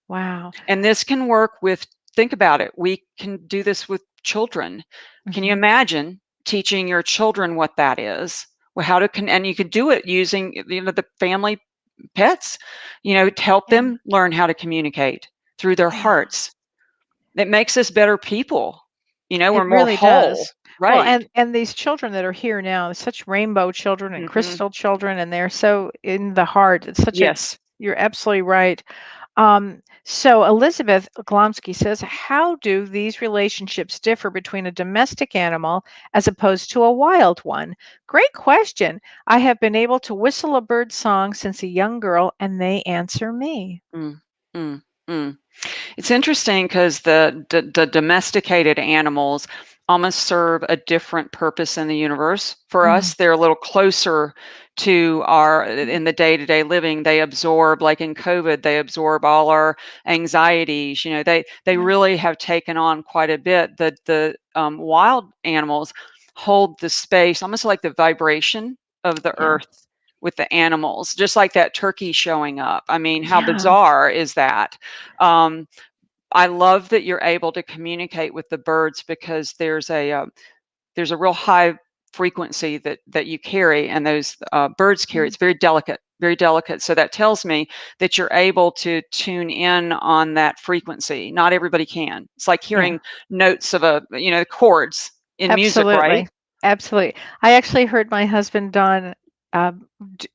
Wow. And this can work with, think about it, we can do this with children. Can you Mhm. imagine teaching your children what that is? Well, and you could do it using, the family pets, to help Yeah. them learn how to communicate through their Yeah. hearts. It makes us better people. It We're more really whole. does. Well, Right. and these children that are here now, such rainbow children and Hmm. crystal children, and they're so in the heart. It's such a, Yes. you're absolutely right. So Elizabeth Glomsky says, how do these relationships differ between a domestic animal as opposed to a wild one? Great question. I have been able to whistle a bird song since a young girl, and they answer me. Mm, mm, mm. It's interesting because the domesticated animals almost serve a different purpose in the universe for Mm, us. They're a little closer to our in the day-to-day living. They absorb, like in COVID, they absorb all our anxieties. They yeah, really have taken on quite a bit. The wild animals hold the space, almost like the vibration of the yeah, earth with the animals, just like that turkey showing up. I mean, how yeah. bizarre is that? Um, I love that you're able to communicate with the birds because there's there's a real high frequency that you carry, and those birds carry. It's very delicate, very delicate. So that tells me that you're able to tune in on that frequency. Not everybody can. It's like Yeah. hearing notes of chords in music, right? Absolutely. Absolutely. I actually heard my husband Don d-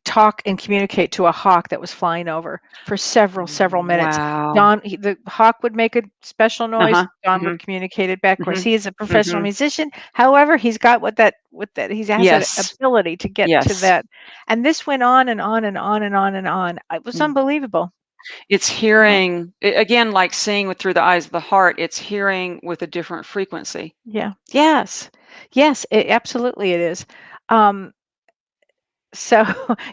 talk and communicate to a hawk that was flying over for several minutes. Wow. Don, the hawk would make a special noise. Uh-huh. Don Mhm. would communicate it back. Of course, Mhm. he is a professional Mhm. musician. However, he's got he has that Yes. ability to get to Yes. that. And this went on and on and on and on and on. It was Mm. unbelievable. It's Yeah. hearing again, like seeing with through the eyes of the heart. It's hearing with a different frequency. Yeah. Yes. Yes, absolutely it is. Um, So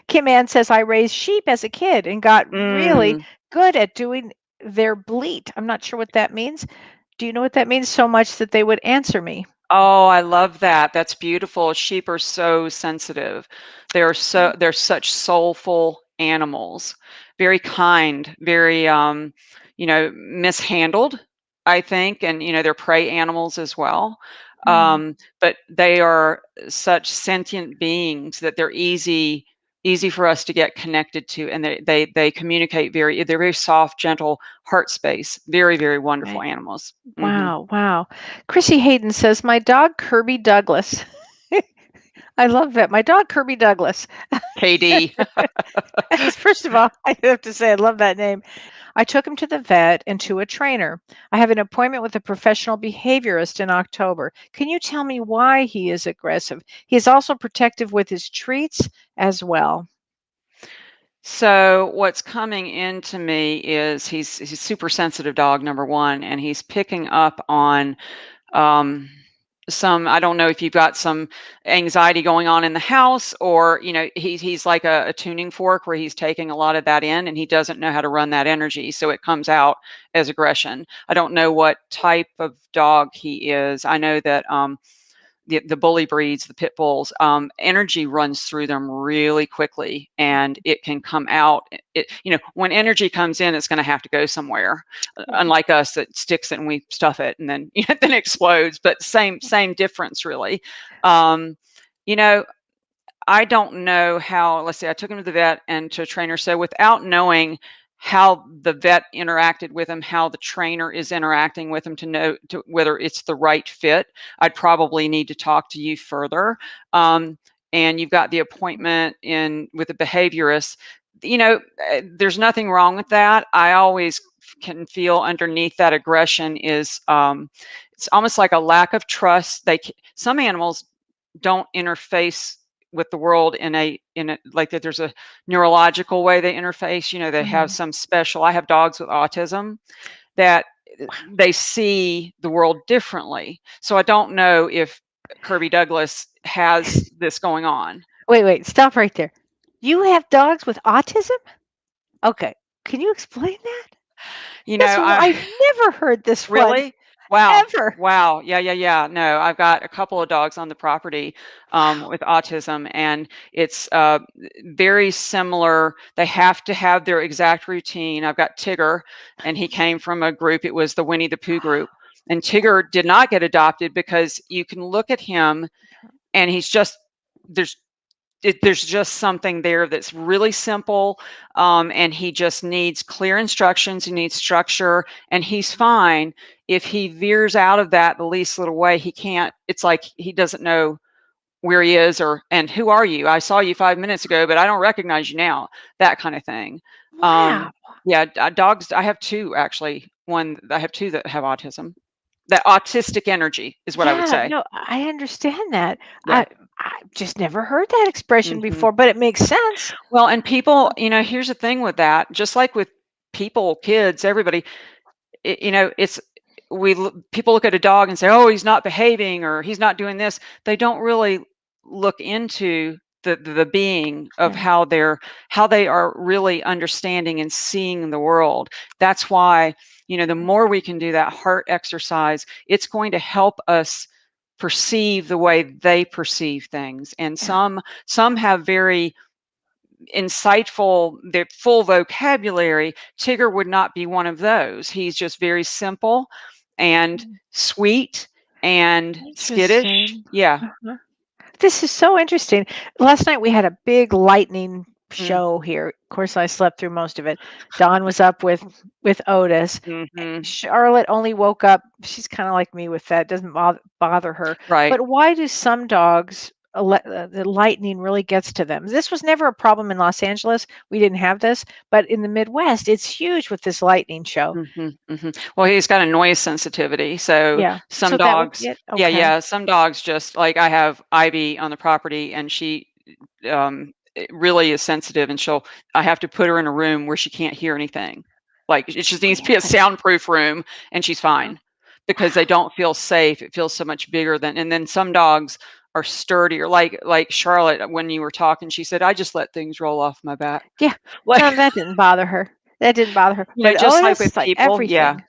Kim Ann says, I raised sheep as a kid and got really Mm. good at doing their bleat. I'm not sure what that means. Do you know what that means? So much that they would answer me. Oh, I love that. That's beautiful. Sheep are so sensitive. Mm. They're such soulful animals. Very kind, very mishandled, I think, and they're prey animals as well. Mm. But they are such sentient beings that they're easy for us to get connected to, and they communicate they're very soft, gentle heart space. Very, very wonderful Right. animals. Mhm. Wow. Wow. Chrissy Hayden says, my dog Kirby Douglas. I love that. My dog Kirby Douglas. KD. First of all, I have to say I love that name. I took him to the vet and to a trainer. I have an appointment with a professional behaviorist in October. Can you tell me why he is aggressive? He is also protective with his treats as well. So what's coming into me is he's a super sensitive dog, number one, and he's picking up on um, some. I don't know if you've got some anxiety going on in the house, or he's like a tuning fork where he's taking a lot of that in, and he doesn't know how to run that energy, so it comes out as aggression. I don't know what type of dog he is. I know that the bully breeds, the pit bulls, energy runs through them really quickly, and it can come out. When energy comes in, it's going to have to go somewhere. Yeah. Unlike us, that sticks it and we stuff it, and then then explodes. But same difference, really. Um, you know, I don't know how, let's say I took him to the vet and to a trainer. So without knowing how the vet interacted with him, how the trainer is interacting with him to know whether it's the right fit, I'd probably need to talk to you further. And you've got the appointment in with a behaviorist. There's nothing wrong with that. I always can feel underneath that aggression is it's almost like a lack of trust. Some animals don't interface with the world in a like that. There's a neurological way they interface. They have Mhm. some special. I have dogs with autism that they see the world differently. So I don't know if Kirby Douglas has this going on. Wait, stop right there. You have dogs with autism? Okay. Can you explain that? I I've never heard this one Really? Wow. ever. Wow. Yeah, yeah, yeah. No, I've got a couple of dogs on the property Wow. with autism, and it's very similar. They have to have their exact routine. I've got Tigger, and he came from a group. It was the Winnie the Pooh group. And Tigger did not get adopted because you can look at him and he's just, there's there's just something there that's really simple, and he just needs clear instructions. He needs structure, and he's fine. If he veers out of that the least little way, he can't. It's like he doesn't know where he is, and who are you? I saw you 5 minutes ago, but I don't recognize you now. That kind of thing. Wow. Yeah, dogs. I have two actually. I have two that have autism. That autistic energy is what I would Yeah, say. no, I understand that. Yeah. I've just never heard that expression Hmm. before, but it makes sense. Well, and people, here's the thing with that, just like with people, kids, everybody, it's people look at a dog and say, "Oh, he's not behaving or he's not doing this." They don't really look into the being of Yeah. how they are really understanding and seeing the world. That's why, the more we can do that heart exercise, it's going to help us perceive the way they perceive things. And Yeah. some have very insightful, their full vocabulary. Tigger would not be one of those. He's just very simple and Mm. sweet, and skittish. Interesting. Yeah. Uh-huh. This is so interesting. Last night we had a big lightning Mm, show here. Of course, I slept through most of it. Dawn was up with Otis. mhm. Charlotte only woke up. She's kind of like me with that. Doesn't bother her. Right. But why do some dogs the lightning really gets to them? This was never a problem in Los Angeles. We didn't have this, but in the Midwest, it's huge with this lightning show. Mhm, mhm. Well, he's got a noise sensitivity, so Yeah. some So that would dogs be it. yeah, Okay. yeah, some dogs just like I have Ivy on the property, and she, really is sensitive, and I have to put her in a room where she can't hear anything. Like, it just needs to be a Really? soundproof room, and she's Wow. fine because they don't feel safe. It feels so much bigger than and then some dogs are sturdier, like Charlotte, when you were talking, she said, "I just let things roll off my back." Yeah. Like, No, that didn't bother her. That didn't bother her. But just like with Otis, like people yeah. everything.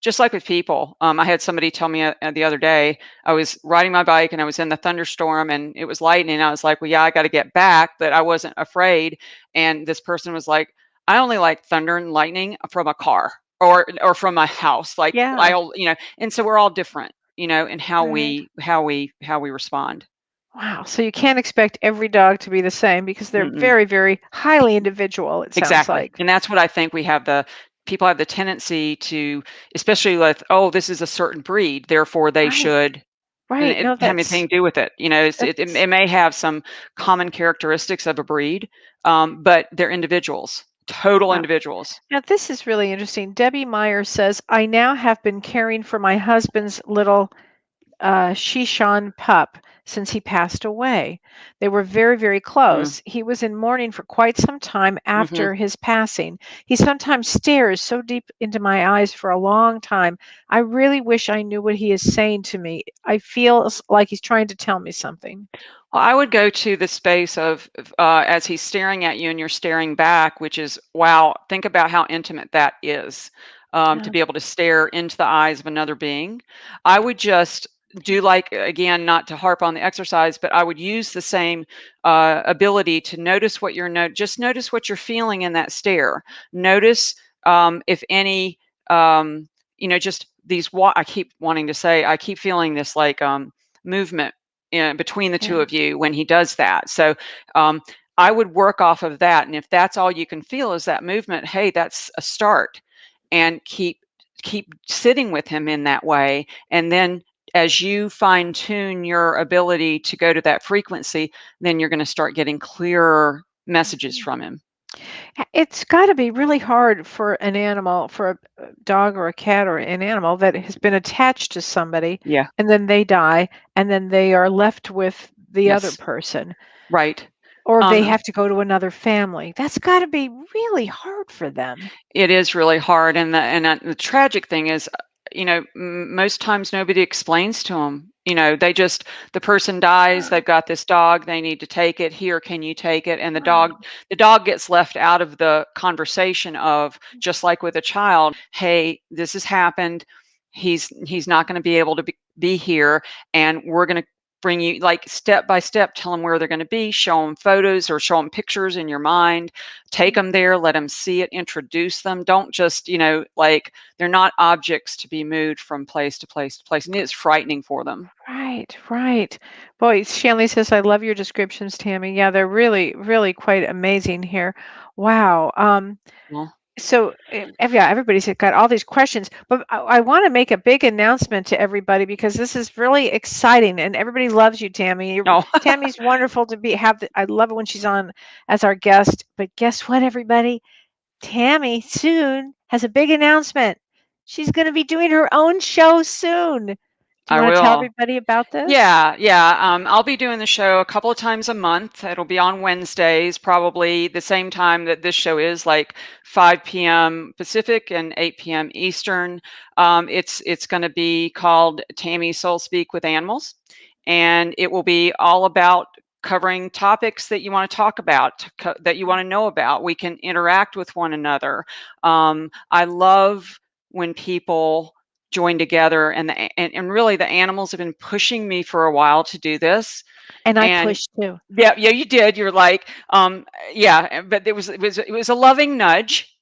Just like with people, I had somebody tell me the other day, I was riding my bike and I was in the thunderstorm and it was lightning. I was like, well, yeah, I got to get back, but I wasn't afraid. And this person was like, I only like thunder and lightning from a car or from my house. Like Yeah. and so we're all different, in Right. how we respond. Wow. So you can't expect every dog to be the same because they're Mm-mm. very, very highly individual, it sounds Exactly. like. And that's what I think people have the tendency to, especially with, oh, this is a certain breed, therefore they Right. should. And Right. it No, doesn't have anything to do with it. that's It may have some common characteristics of a breed, but they're individuals, total wow. individuals. Now this is really interesting. Debbie Meyer says, I now have been caring for my husband's little Shishan pup since he passed away. They were very, very Mm, close. He was in mourning for quite some time mhm. after his passing. He sometimes stares so deep into my eyes for a long time. I really wish I knew what he is saying to me. I feel like he's trying to tell me something. Well, I would go to the space as he's staring at you and you're staring back, which is, wow, think about how intimate that is, to Yeah. be able to stare into the eyes of another being. I would just do like, again, not to harp on the exercise, but I would use the same ability to notice just notice what you're feeling in that stare. Notice if any, just I keep wanting to say, I keep feeling this like movement between the two Yeah. of you when he does that. So um, I would work off of that, and if that's all you can feel is that movement, hey, that's a start, and keep sitting with him in that way, and then as you fine tune your ability to go to that frequency, then you're going to start getting clearer messages Mhm. from him. It's got to be really hard for an animal, for a dog or a cat or an animal that has been attached to somebody Yeah. and then they die and then they are left with the other Yes. person Right. or they Um, have to go to another family. That's got to be really hard for them. It is really hard, and the tragic thing is, most times nobody explains to them. The person dies, Uh, they've got this dog, they need to take it. Here, can you take it? And Wow. the dog gets left out of the conversation of just like with a child. Hey, this has happened. He's not going to be able to be here, and we're going to bring you like step by step. Tell them where they're going to be. Show them photos or show them pictures in your mind. Take them there, let them see it, introduce them. Don't just, like they're not objects to be moved from place to place to place. And it's frightening for them. Right, right. Boy, Shanley says, I love your descriptions, Tammy. Yeah, they're really, really quite amazing here. Wow. Well, So, yeah, everybody's got all these questions, but I want to make a big announcement to everybody because this is really exciting, and everybody loves you, Tammy. no. Tammy's wonderful to I love it when she's on as our guest. But guess what, everybody? Tammy soon has a big announcement. She's going to be doing her own show soon. Do you I want to tell will. everybody about this? Yeah, yeah. I'll be doing the show a couple of times a month. It'll be on Wednesdays, probably the same time that this show is, like 5 p.m. Pacific and 8 p.m. Eastern. It's going to be called Tammy Soul Speak with Animals, and it will be all about covering topics that you want to talk about, that you want to know about. We can interact with one another. I love when people join together, and really the animals have been pushing me for a while to do this. And I And push too. yeah, you did. You're like, yeah, but it was a loving nudge.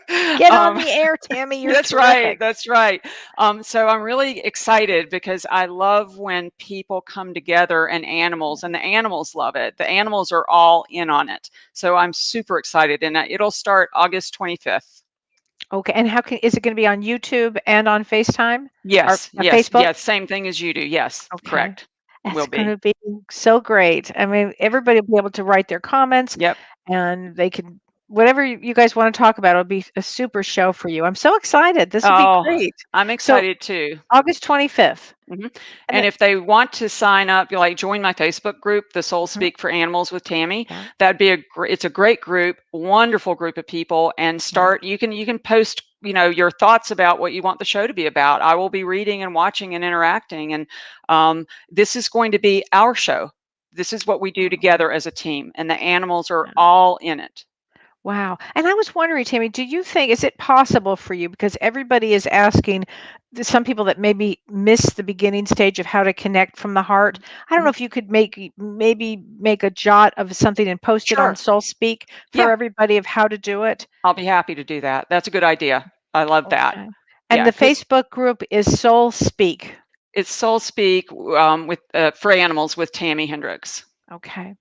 Get on the air, Tami. You're That's terrific. right. That's right. So I'm really excited because I love when people come together and the animals love it. The animals are all in on it. So I'm super excited, and it'll start August 25th. Okay, and is it going to be on YouTube and on FaceTime or Yes, yes, Facebook? yes. Same thing as you do. Yes, Okay. correct. That's Will going be. to be so great. I mean, everybody will be able to write their comments Yep. and they can, whatever you guys want to talk about, it'll be a super show for you. I'm so excited. This will be Oh, great. I'm So, excited too. August 25th. Mhm. And And it, if they want to sign up, you like join my Facebook group, The Soul Mhm. Speak for Animals with Tami. Yeah, That'd be it's a great group, wonderful group of people. And yeah. you can post, your thoughts about what you want the show to be about. I will be reading and watching and interacting. And this is going to be our show. This is what we do Oh, together as a team, and the animals are yeah. all in it. Wow. And I was wondering, Tammy, do you think, is it possible for you, because everybody is asking, some people that maybe miss the beginning stage of how to connect from the heart. I don't know Mhm. if you could maybe make a jot of something and post it on Sure. Soul Speak for Yeah, everybody of how to do it. I'll be happy to do that. That's a good idea. I love that. Okay. And Yeah, the because Facebook group is Soul Speak. it's Soul Speak with for animals with Tami Hendrix. Okay.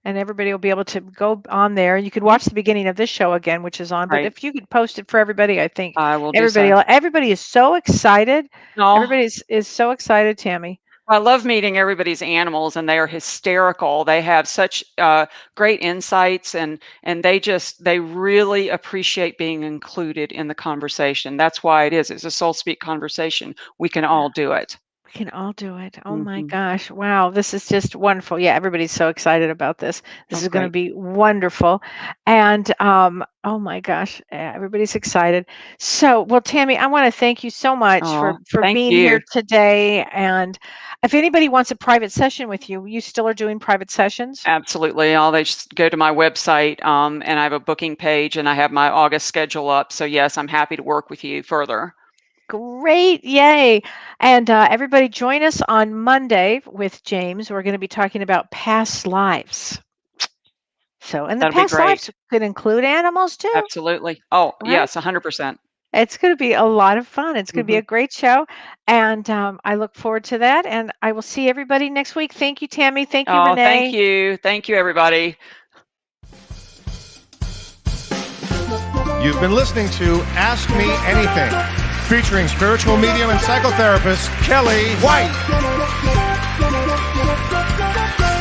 And everybody will be able to go on there. You could Mhm. watch the beginning of this show again, which is on. But Right. if you could post it for everybody, I think I will do so. everybody is so excited. No, Everybody is so excited, Tammy. I love meeting everybody's animals, and they are hysterical. They have such great insights, and they really appreciate being included in the conversation. That's why it's a soul speak conversation. We can all do it. We can all do it. Oh my Hmm. gosh. Wow. This is just wonderful. Yeah, everybody's so excited about this. This That's is going to great. be wonderful. And oh my gosh, everybody's excited. So, well, Tammy, I want to thank you so much Oh, for thank being here you. today. And if anybody wants a private session with you, you still are doing private sessions? Absolutely. They just go to my website, and I have a booking page, and I have my August schedule up. So yes, I'm happy to work with you further. Great. Yay. And everybody join us on Monday with James. We're going to be talking about past lives. So, and the That'll be past lives great. could include animals too, Absolutely. Oh, right? yes, 100%. It's going to be a lot of fun. It's going to be Hmm. a great show. And I look forward to that. And I will see everybody next week. Thank you, Tammy. Thank you, Oh, thank Renee. you. Thank you, everybody. You've been listening to Ask Me Anything, featuring spiritual medium and psychotherapist Kellee White.